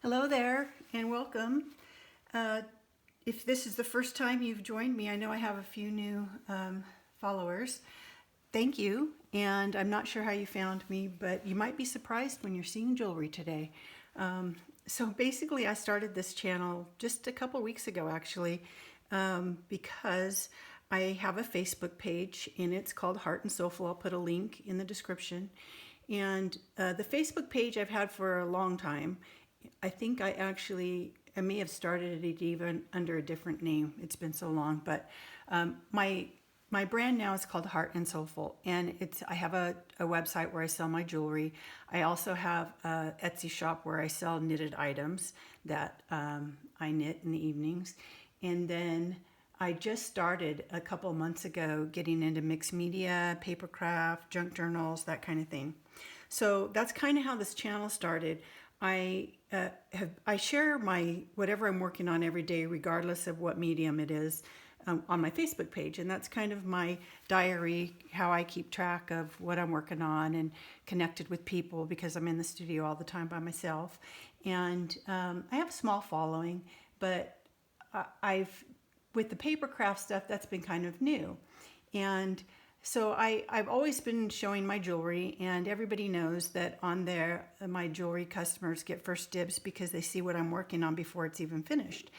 Hello there and welcome. Uh, if this is the first time you've joined me, I know I have a few new followers. Thank you. And I'm not sure how you found me, but you might be surprised when you're seeing jewelry today. So basically, I started this channel just a couple weeks ago, actually, because I have a Facebook page and it's called Heart and Soulful. I'll put a link in the description. And the Facebook page I've had for a long time. I think I may have started it even under a different name. It's been so long, but my brand now is called Heart and Soulful, and I have a website where I sell my jewelry. I also have a Etsy shop where I sell knitted items that I knit in the evenings, and then I just started a couple months ago getting into mixed media, paper craft, junk journals, that kind of thing. So that's kind of how this channel started. I share my whatever I'm working on every day, regardless of what medium it is, on my Facebook page, and that's kind of my diary, how I keep track of what I'm working on and connected with people because I'm in the studio all the time by myself, and I have a small following, but I've with the paper craft stuff that's been kind of new, and so I've always been showing my jewelry, and everybody knows that on there, my jewelry customers get first dibs because they see what I'm working on before it's even finished.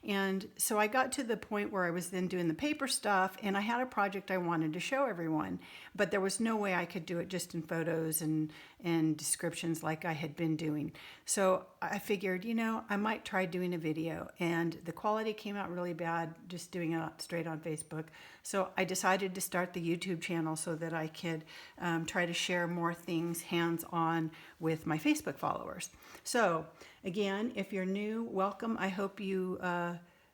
And so I got to the point where I was then doing the paper stuff, and I had a project I wanted to show everyone, but there was no way I could do it just in photos and descriptions like I had been doing. So I figured, I might try doing a video, and the quality came out really bad just doing it straight on Facebook. So I decided to start the YouTube channel so that I could try to share more things hands-on with my Facebook followers. So again, if you're new, welcome. I hope you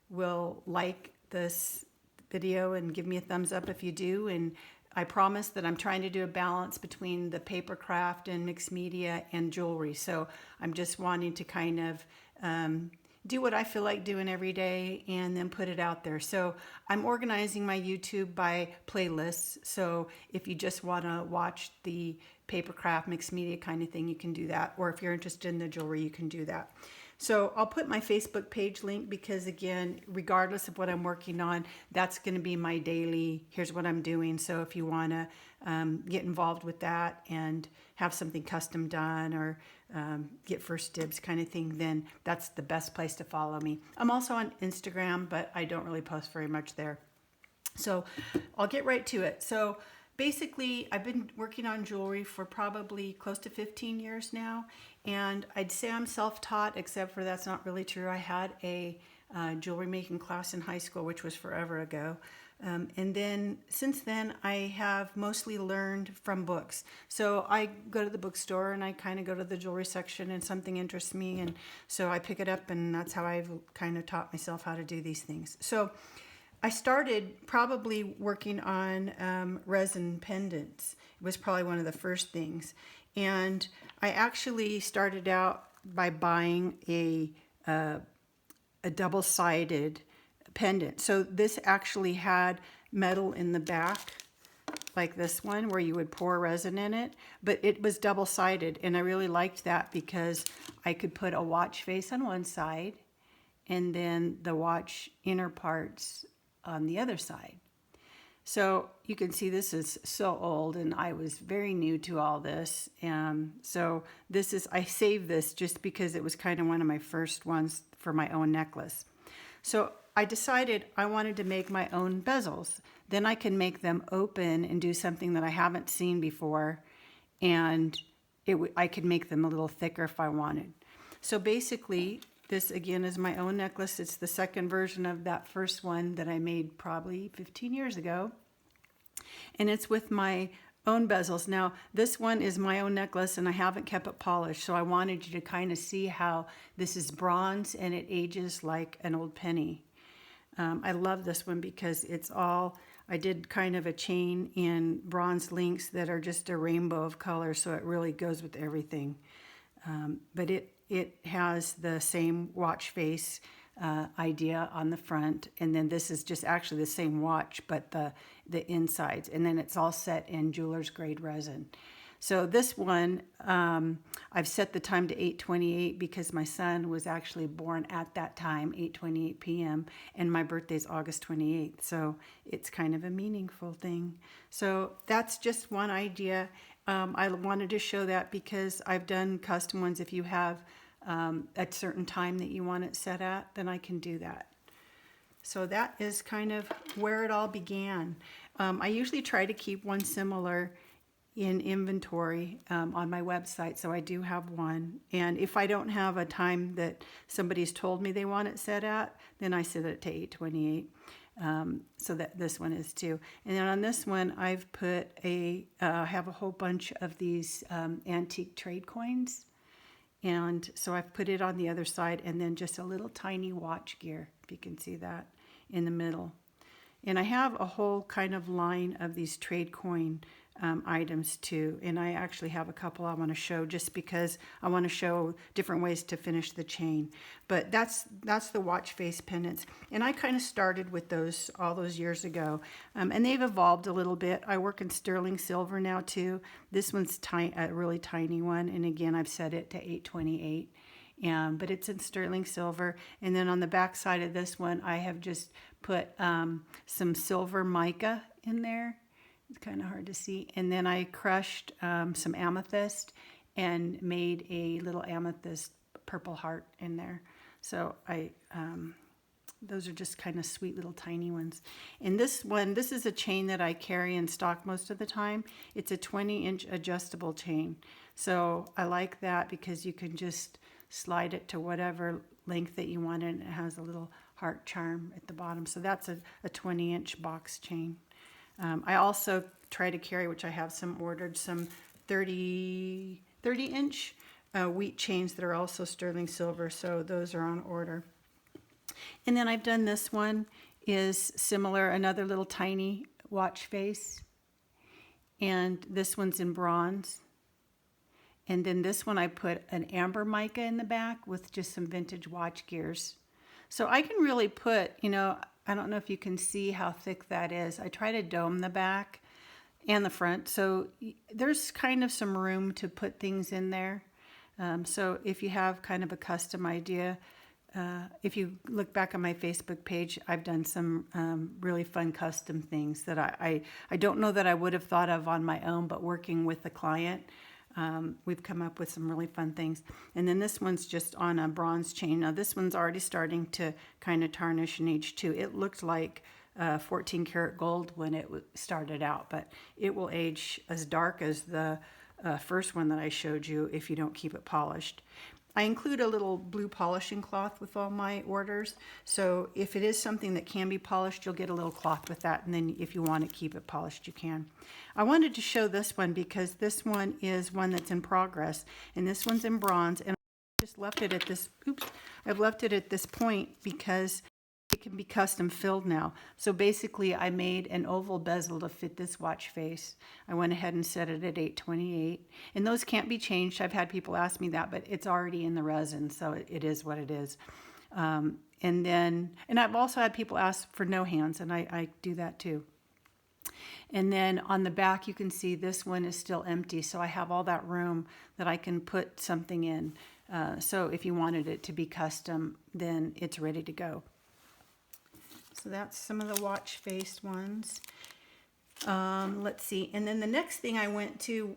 will like this video and give me a thumbs up if you do. And I promise that I'm trying to do a balance between the paper craft and mixed media and jewelry. So I'm just wanting to kind of do what I feel like doing every day and then put it out there. So I'm organizing my YouTube by playlists. So if you just want to watch the paper craft mixed media kind of thing, you can do that. Or if you're interested in the jewelry, you can do that. So I'll put my Facebook page link because, again, regardless of what I'm working on, that's going to be my daily, here's what I'm doing. So if you want to get involved with that and have something custom done or get first dibs kind of thing, then that's the best place to follow me. I'm also on Instagram, but I don't really post very much there. So I'll get right to it. So basically, I've been working on jewelry for probably close to 15 years now, and I'd say I'm self-taught, except for that's not really true. I had a jewelry making class in high school, which was forever ago. And then since then, I have mostly learned from books. So I go to the bookstore and I kind of go to the jewelry section and something interests me. And so I pick it up, and that's how I've kind of taught myself how to do these things. So I started probably working on resin pendants. It was probably one of the first things. And I actually started out by buying a double-sided pendant. So this actually had metal in the back, like this one, where you would pour resin in it, but it was double-sided, and I really liked that because I could put a watch face on one side and then the watch inner parts on the other side. So you can see this is so old, and I was very new to all this. So I saved this just because it was kind of one of my first ones for my own necklace. So I decided I wanted to make my own bezels. Then I can make them open and do something that I haven't seen before, and I could make them a little thicker if I wanted. So basically, this again is my own necklace. It's the second version of that first one that I made probably 15 years ago. And it's with my own bezels. Now, this one is my own necklace, and I haven't kept it polished. So I wanted you to kind of see how this is bronze and it ages like an old penny. I love this one because I did kind of a chain in bronze links that are just a rainbow of colors, so it really goes with everything. But it has the same watch face idea on the front, and then this is just actually the same watch, but the insides, and then it's all set in jeweler's grade resin. So this one, I've set the time to 8:28 because my son was actually born at that time, 8:28 p.m., and my birthday's August 28th. So it's kind of a meaningful thing. So that's just one idea. I wanted to show that because I've done custom ones. If you have a certain time that you want it set at, then I can do that. So that is kind of where it all began. I usually try to keep one similar in inventory on my website, so I do have one. And if I don't have a time that somebody's told me they want it set at, then I set it to 8:28. So that this one is too. And then on this one, I've put have a whole bunch of these antique trade coins. And so I've put it on the other side, and then just a little tiny watch gear, if you can see that, in the middle. And I have a whole kind of line of these trade coin items too. And I actually have a couple I want to show just because I want to show different ways to finish the chain. But that's the watch face pendants. And I kind of started with those all those years ago. And they've evolved a little bit. I work in sterling silver now too. This one's a really tiny one. And again, I've set it to 8:28. But it's in sterling silver. And then on the back side of this one, I have just put some silver mica in there. It's kind of hard to see. And then I crushed some amethyst and made a little amethyst purple heart in there. So those are just kind of sweet little tiny ones. And this one, this is a chain that I carry in stock most of the time. It's a 20-inch adjustable chain. So I like that because you can just slide it to whatever length that you want, and it has a little heart charm at the bottom. So that's a 20-inch box chain. I also try to carry, which I have some ordered, some 30-inch wheat chains that are also sterling silver. So those are on order. And then I've done this one is similar, another little tiny watch face. And this one's in bronze. And then this one I put an amber mica in the back with just some vintage watch gears. So I can really put, I don't know if you can see how thick that is. I try to dome the back and the front. So there's kind of some room to put things in there. So if you have kind of a custom idea, if you look back on my Facebook page, I've done some really fun custom things that I don't know that I would have thought of on my own, but working with the client, we've come up with some really fun things. And then this one's just on a bronze chain. Now this one's already starting to kind of tarnish and age too. It looked like 14 karat gold when it started out, but it will age as dark as the first one that I showed you if you don't keep it polished. I include a little blue polishing cloth with all my orders. So if it is something that can be polished, you'll get a little cloth with that. And then if you want to keep it polished, you can. I wanted to show this one because this one is one that's in progress. And this one's in bronze. And I just left it at this, I've left it at this point because it can be custom filled now. So basically I made an oval bezel to fit this watch face. I went ahead and set it at 8:28. And those can't be changed. I've had people ask me that, but it's already in the resin, so it is what it is. And I've also had people ask for no hands, and I do that too. And then on the back, you can see this one is still empty, so I have all that room that I can put something in. So if you wanted it to be custom, then it's ready to go. So that's some of the watch faced ones. Let's see. And then the next thing I went to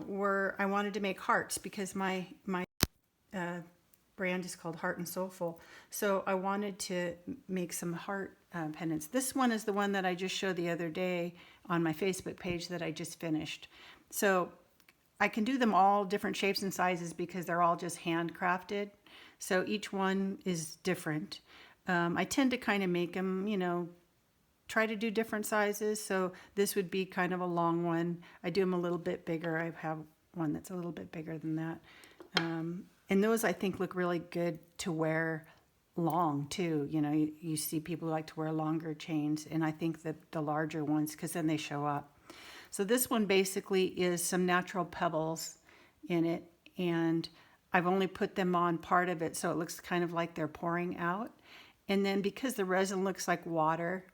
were I wanted to make hearts because my brand is called Heart and Soulful. So I wanted to make some heart pendants. This one is the one that I just showed the other day on my Facebook page that I just finished. So I can do them all different shapes and sizes because they're all just handcrafted. So each one is different. I tend to kind of make them, try to do different sizes. So this would be kind of a long one. I do them a little bit bigger. I have one that's a little bit bigger than that. And those I think look really good to wear long too. You see people who like to wear longer chains, and I think that the larger ones, because then they show up. So this one basically is some natural pebbles in it, and I've only put them on part of it so it looks kind of like they're pouring out. And then because the resin looks like water,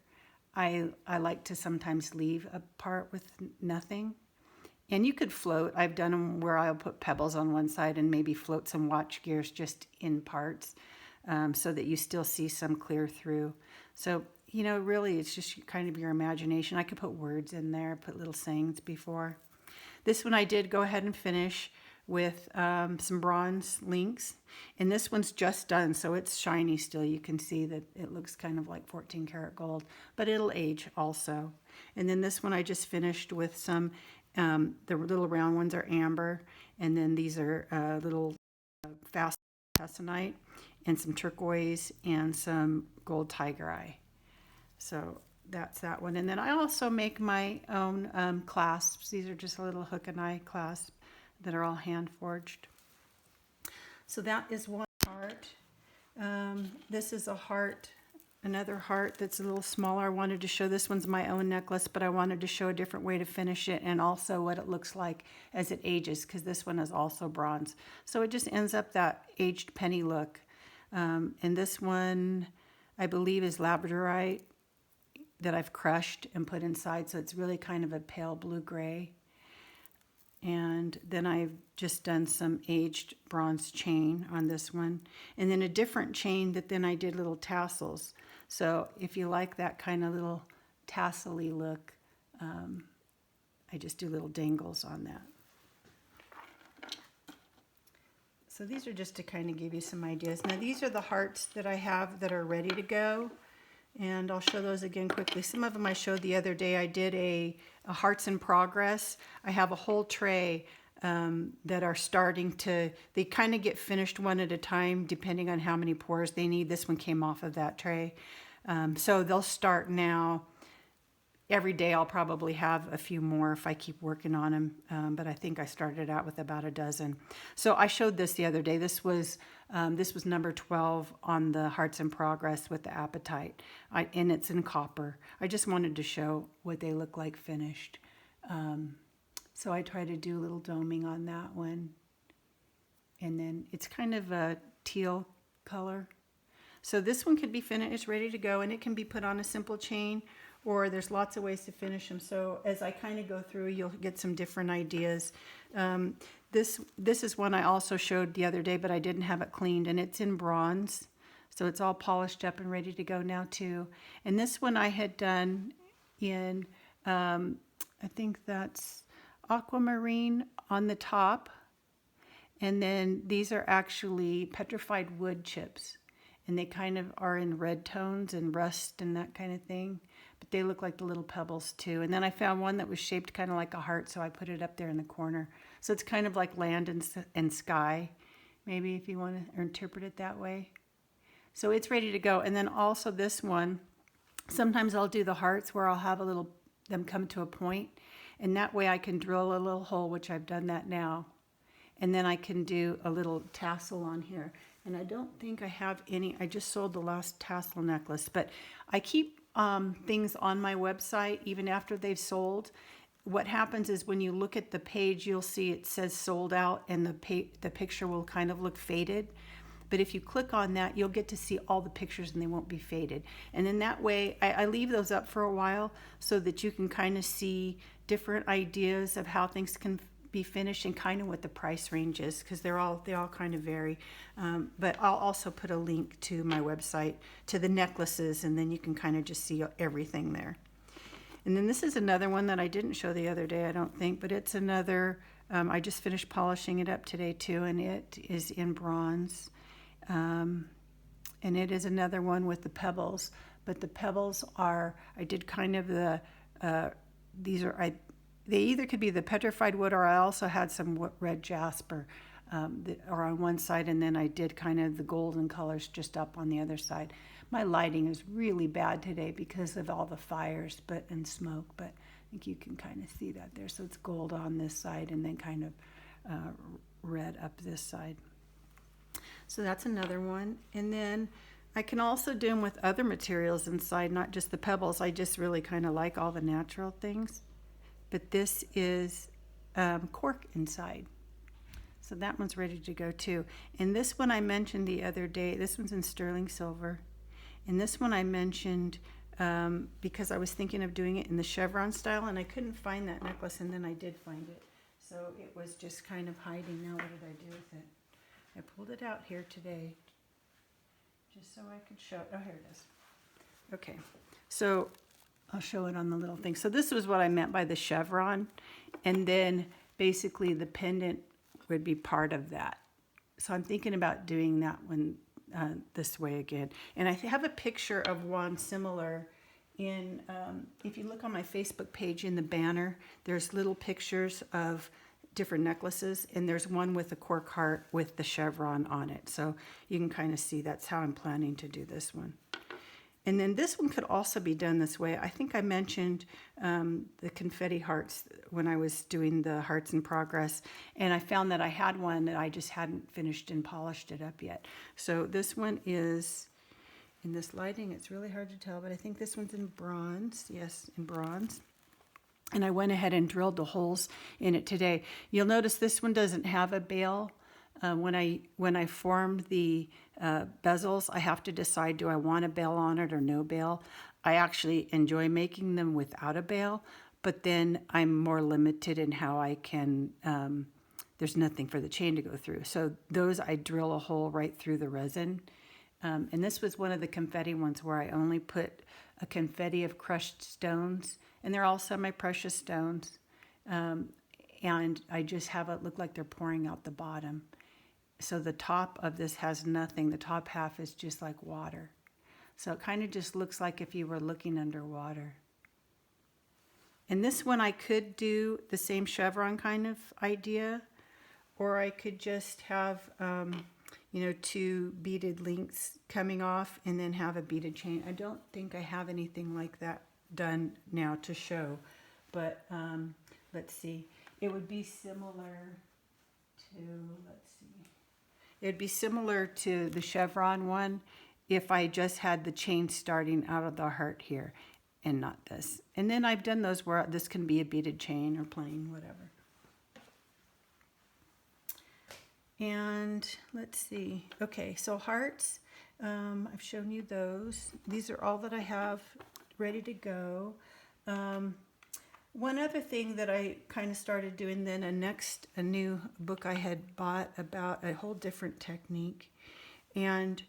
I like to sometimes leave a part with nothing. And you could float. I've done them where I'll put pebbles on one side and maybe float some watch gears just in parts, so that you still see some clear through. So, you know, really it's just kind of your imagination. I could put words in there, put little sayings before. This one I did go ahead and finish with some bronze links. And this one's just done, so it's shiny still. You can see that it looks kind of like 14 karat gold, but it'll age also. And then this one I just finished with some, the little round ones are amber, and then these are little fast tassanite, and some turquoise, and some gold tiger eye. So that's that one. And then I also make my own clasps. These are just a little hook and eye clasp that are all hand forged. So that is one heart. This is a heart, another heart that's a little smaller. I wanted to show, this one's my own necklace, but I wanted to show a different way to finish it, and also what it looks like as it ages, because this one is also bronze. So it just ends up that aged penny look. And this one, I believe, is labradorite that I've crushed and put inside, so it's really kind of a pale blue-gray. And then I've just done some aged bronze chain on this one, and then a different chain that then I did little tassels. So if you like that kind of little tassel-y look, I just do little dangles on that. So these are just to kind of give you some ideas. Now these are the hearts that I have that are ready to go, and I'll show those again quickly. Some of them I showed the other day. I did a hearts in progress. I have a whole tray that are starting to, they kind of get finished one at a time depending on how many pours they need. This one came off of that tray. So they'll start now. Every day I'll probably have a few more if I keep working on them, but I think I started out with about a dozen. So I showed this the other day. This was number 12 on the Hearts in Progress with the Appetite, and it's in copper. I just wanted to show what they look like finished. So I try to do a little doming on that one, and then it's kind of a teal color. So this one could be finished, it's ready to go, and it can be put on a simple chain, or there's lots of ways to finish them. So as I kind of go through, you'll get some different ideas. This is one I also showed the other day, but I didn't have it cleaned, and it's in bronze. So it's all polished up and ready to go now too. And this one I had done in, I think that's aquamarine on the top. And then these are actually petrified wood chips. And they kind of are in red tones and rust and that kind of thing. But they look like the little pebbles too. And then I found one that was shaped kind of like a heart, so I put it up there in the corner. So it's kind of like land and sky, maybe, if you want to interpret it that way. So it's ready to go. And then also this one, sometimes I'll do the hearts where I'll have them come to a point, and that way I can drill a little hole, which I've done that now. And then I can do a little tassel on here. And I don't think I have any. I just sold the last tassel necklace, but I keep things on my website even after they've sold. What happens is when you look at the page, you'll see it says sold out, and the picture will kind of look faded. But if you click on that, you'll get to see all the pictures and they won't be faded. And then that way, I leave those up for a while so that you can kind of see different ideas of how things can be finished and kind of what the price range is, because they all kind of vary. But I'll also put a link to my website to the necklaces, and then you can kind of just see everything there. And then this is another one that I didn't show the other day, I don't think, but it's another, I just finished polishing it up today too, and it is in bronze. And it is another one with the pebbles, but the pebbles are, I did kind of the, they either could be the petrified wood, or I also had some red jasper that are on one side, and then I did kind of the golden colors just up on the other side. My lighting is really bad today because of all the fires and smoke, but I think you can kind of see that there. So it's gold on this side and then kind of red up this side. So that's another one. And then I can also do them with other materials inside, not just the pebbles. I just really kind of like all the natural things. But this is cork inside. So that one's ready to go too. And this one I mentioned the other day, this one's in sterling silver. And this one I mentioned because I was thinking of doing it in the chevron style, and I couldn't find that necklace, and then I did find it. so it was just kind of hiding. Now what did I do with it? I pulled it out here today just so I could show it. Oh, here it is. Okay, so I'll show it on the little thing. So this was what I meant by the chevron, and then basically the pendant would be part of that. So I'm thinking about doing that one this way again. And I have a picture of one similar in, if you look on my Facebook page in the banner, there's little pictures of different necklaces, and there's one with a cork heart with the chevron on it. So you can kind of see that's how I'm planning to do this one. And then this one could also be done this way. I think I mentioned the confetti hearts when I was doing the hearts in progress, and I found that I had one that I just hadn't finished and polished it up yet. So this one is, in this lighting, it's really hard to tell, but I think this one's in bronze. Yes, in bronze. And I went ahead and drilled the holes in it today. You'll notice this one doesn't have a bail. When I form the bezels, I have to decide, do I want a bail on it or no bail? I actually enjoy making them without a bail, but then I'm more limited in how I can, there's nothing for the chain to go through. So those I drill a hole right through the resin. And this was one of the confetti ones where I only put a confetti of crushed stones, and they're all semi-precious stones. And I just have it look like they're pouring out the bottom. So the top of this has nothing. The top half is just like water. So it kind of just looks like if you were looking underwater. And this one I could do the same chevron kind of idea, or I could just have, you know, 2 beaded links coming off and then have a beaded chain. I don't think I have anything like that done now to show, but let's see. It would be similar to, let's see. It'd be similar to the chevron one if I just had the chain starting out of the heart here and not this. And then I've done those where this can be a beaded chain or plain, whatever. And let's see. Okay, so hearts, I've shown you those. These are all that I have ready to go. One other thing that I kind of started doing then, a new book I had bought about a whole different technique, and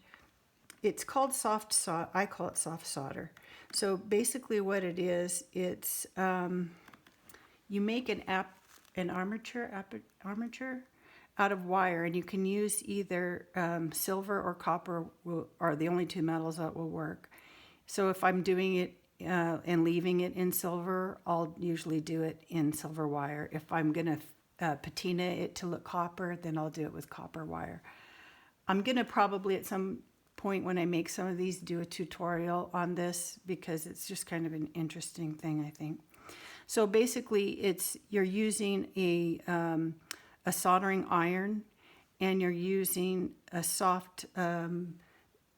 it's called soft solder. I call it soft solder. So basically what it is, it's you make an armature out of wire, and you can use either silver or copper are the only 2 metals that will work. So if I'm doing it and leaving it in silver, I'll usually do it in silver wire. If I'm going to patina it to look copper, then I'll do it with copper wire. I'm going to probably at some point when I make some of these do a tutorial on this, because it's just kind of an interesting thing, I think. So basically you're using a soldering iron, and you're using a soft,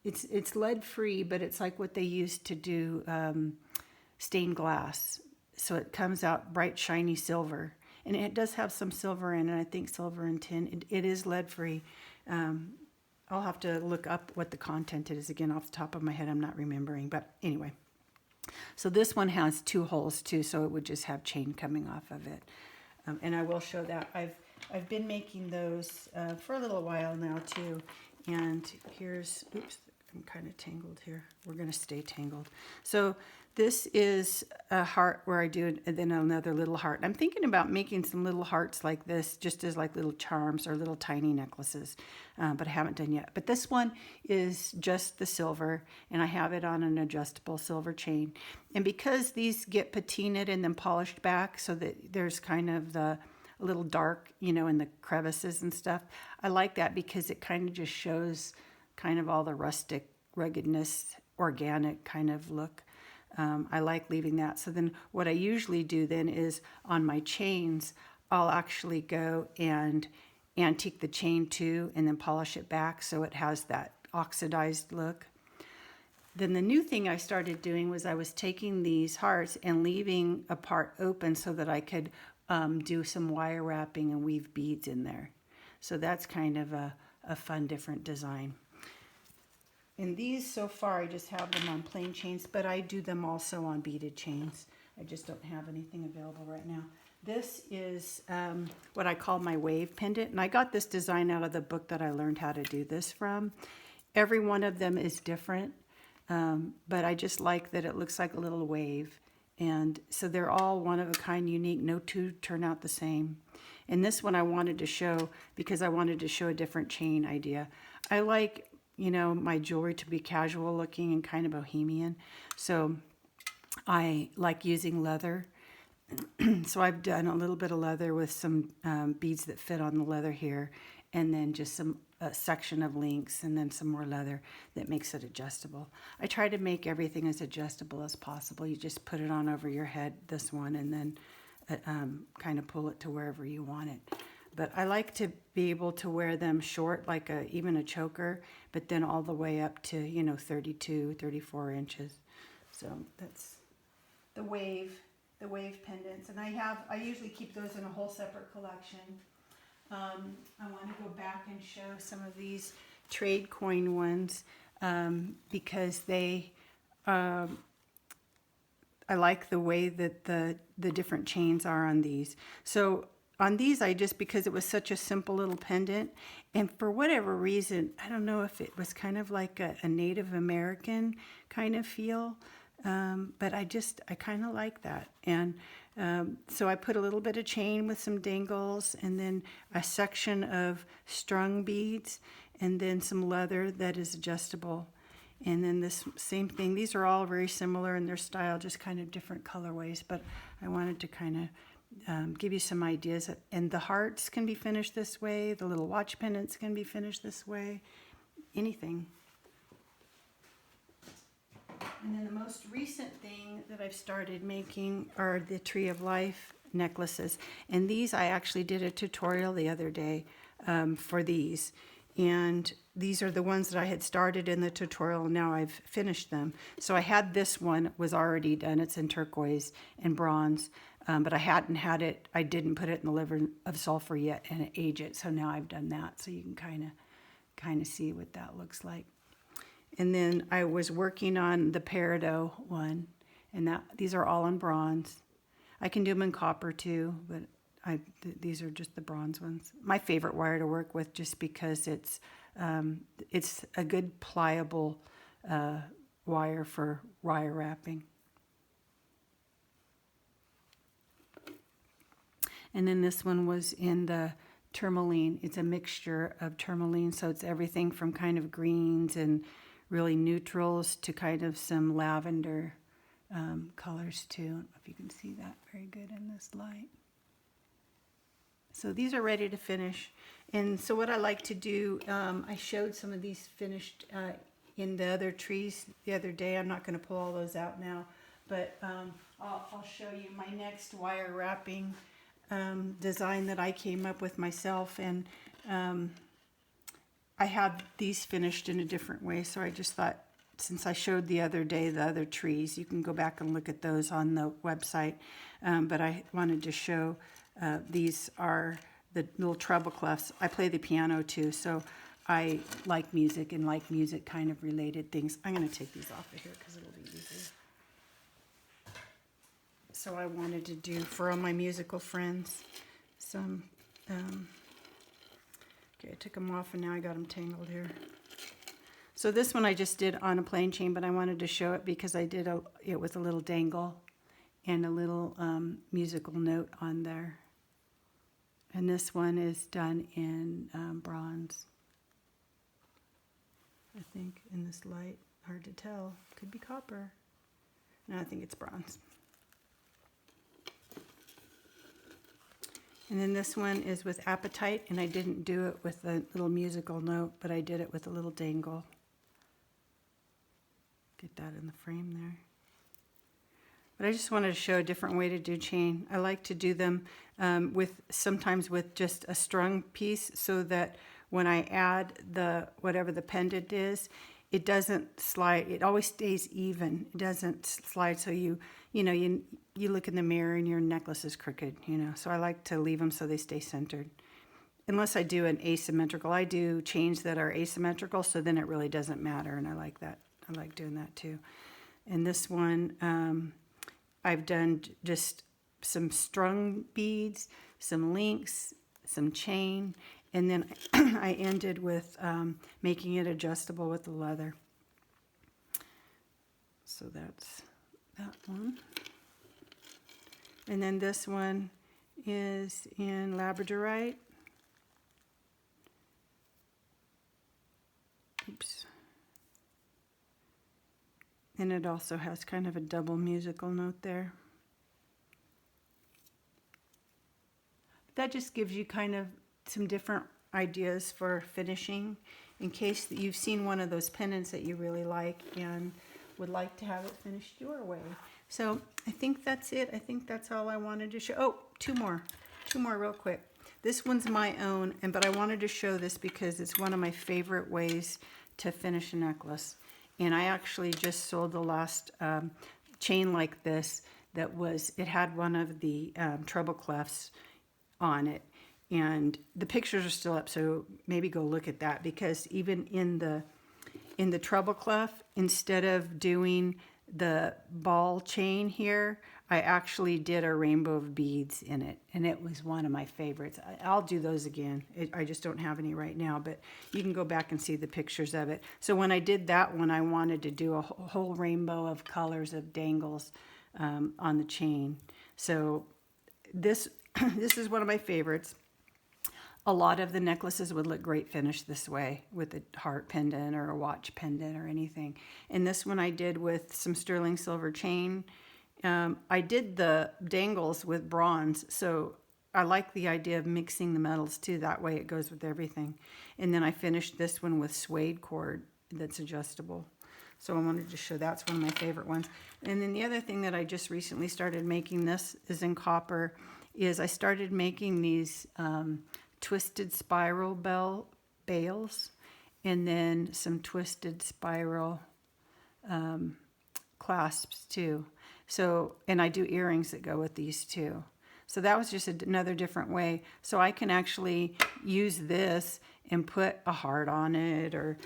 it's lead free, but it's like what they used to do stained glass. So it comes out bright, shiny silver. And it does have some silver in it, I think silver and tin. It is lead free. I'll have to look up what the content is again off the top of my head. I'm not remembering, but anyway. So this one has 2 holes too, so it would just have chain coming off of it. And I will show that. I've been making those for a little while now too. And here's, oops, I'm kind of tangled here. We're going to stay tangled. So this is a heart where I do and then another little heart. I'm thinking about making some little hearts like this, just as like little charms or little tiny necklaces, but I haven't done yet. But this one is just the silver, and I have it on an adjustable silver chain. And because these get patinaed and then polished back so that there's kind of the a little dark, you know, in the crevices and stuff, I like that because it kind of just shows kind of all the rustic ruggedness, organic kind of look. I like leaving that. So then what I usually do then is on my chains, I'll actually go and antique the chain too and then polish it back so it has that oxidized look. Then the new thing I started doing was I was taking these hearts and leaving a part open so that I could do some wire wrapping and weave beads in there. So that's kind of a fun, different design. And these so far, I just have them on plain chains, but I do them also on beaded chains. I just don't have anything available right now. This is what I call my wave pendant, and I got this design out of the book that I learned how to do this from. Every one of them is different, but I just like that it looks like a little wave. And so they're all one of a kind, unique. No two turn out the same. And this one I wanted to show because I wanted to show a different chain idea. I like, you know, my jewelry to be casual looking and kind of bohemian. So I like using leather. So I've done a little bit of leather with some beads that fit on the leather here, and then just some section of links, and then some more leather that makes it adjustable. I try to make everything as adjustable as possible. You just put it on over your head, this one, and then kind of pull it to wherever you want it. But I like to be able to wear them short, like even a choker, but then all the way up to, you know, 32, 34 inches. So that's the wave pendants. And I usually keep those in a whole separate collection. I want to go back and show some of these trade coin ones because they, I like the way that the different chains are on these. So on these, because it was such a simple little pendant, and for whatever reason, I don't know if it was kind of like a Native American kind of feel, but I kind of like that. And so I put a little bit of chain with some dangles, and then a section of strung beads, and then some leather that is adjustable. And then this same thing. These are all very similar in their style, just kind of different colorways, but I wanted to kind of give you some ideas. And the hearts can be finished this way. The little watch pendants can be finished this way. Anything. And then the most recent thing that I've started making are the Tree of Life necklaces. And these, I actually did a tutorial the other day for these. And these are the ones that I had started in the tutorial, and now I've finished them. So I had this one, was already done. It's in turquoise and bronze, but I didn't put it in the liver of sulfur yet and age it. So now I've done that, so you can kind of see what that looks like. And then I was working on the peridot one, and these are all in bronze. I can do them in copper too, but these are just the bronze ones. My favorite wire to work with, just because it's a good pliable wire for wire wrapping. And then this one was in the tourmaline. It's a mixture of tourmaline, so it's everything from kind of greens and really neutrals to kind of some lavender colors too. I don't know if you can see that very good in this light. So these are ready to finish. And so what I like to do, I showed some of these finished in the other trees the other day. I'm not going to pull all those out now, but I'll show you my next wire wrapping design that I came up with myself. And I have these finished in a different way. So I just thought, since I showed the other day the other trees, you can go back and look at those on the website. But I wanted to show these are the little treble clefs. I play the piano too, so I like music and like music kind of related things. I'm going to take these off of here because it'll be easier. So I wanted to do for all my musical friends some, okay, I took them off and now I got them tangled here. So this one I just did on a plain chain, but I wanted to show it because I did it with a little dangle and a little musical note on there. And this one is done in bronze. I think in this light, hard to tell. Could be copper. No, I think it's bronze. And then this one is with apatite, and I didn't do it with a little musical note, but I did it with a little dangle. Get that in the frame there. But I just wanted to show a different way to do chain. I like to do them sometimes with just a strung piece, so that when I add whatever the pendant is, it doesn't slide. It always stays even. It doesn't slide. So you look in the mirror and your necklace is crooked. So I like to leave them so they stay centered. Unless I do an asymmetrical, I do chains that are asymmetrical, so then it really doesn't matter, and I like that. I like doing that too. And this one, I've done just some strung beads, some links, some chain, and then I ended with making it adjustable with the leather. So that's that one. And then this one is in labradorite. Oops. And it also has kind of a double musical note there. That just gives you kind of some different ideas for finishing in case that you've seen one of those pendants that you really like and would like to have it finished your way. So I think that's it. I think that's all I wanted to show. Oh, two more real quick. This one's my own, but I wanted to show this because it's one of my favorite ways to finish a necklace. And I actually just sold the last chain like this it had one of the treble clefs on it. And the pictures are still up, so maybe go look at that, because even in the treble clef, instead of doing the ball chain here, I actually did a rainbow of beads in it, and it was one of my favorites. I'll do those again. I just don't have any right now, but you can go back and see the pictures of it. So when I did that one, I wanted to do a whole rainbow of colors of dangles on the chain. So this is one of my favorites. A lot of the necklaces would look great finished this way with a heart pendant or a watch pendant or anything. And this one I did with some sterling silver chain. I did the dangles with bronze, so I like the idea of mixing the metals too. That way it goes with everything. And then I finished this one with suede cord that's adjustable. So I wanted to show that's one of my favorite ones. And then the other thing that I just recently started making, this is in copper, is I started making these twisted spiral bales, and then some twisted spiral clasps too. So, and I do earrings that go with these too. So that was just another different way. So I can actually use this and put a heart on it, or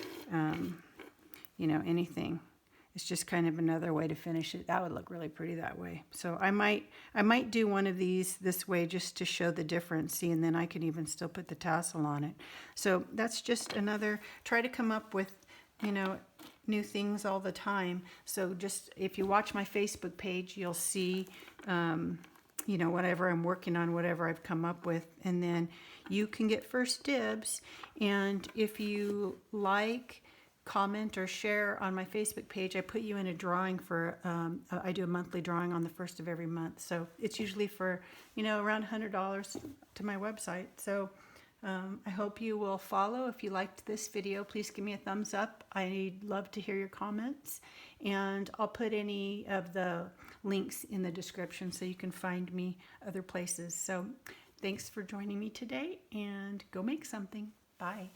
anything. It's just kind of another way to finish it. That would look really pretty that way. So I might do one of these this way just to show the difference. See, and then I can even still put the tassel on it. So that's just another, try to come up with, new things all the time. So just, if you watch my Facebook page, you'll see, whatever I'm working on, whatever I've come up with, and then you can get first dibs. And if you like, comment or share on my Facebook page, I put you in a drawing for, I do a monthly drawing on the first of every month. So it's usually for, around $100 to my website. So I hope you will follow. If you liked this video, please give me a thumbs up. I'd love to hear your comments, and I'll put any of the links in the description so you can find me other places. So thanks for joining me today, and go make something. Bye.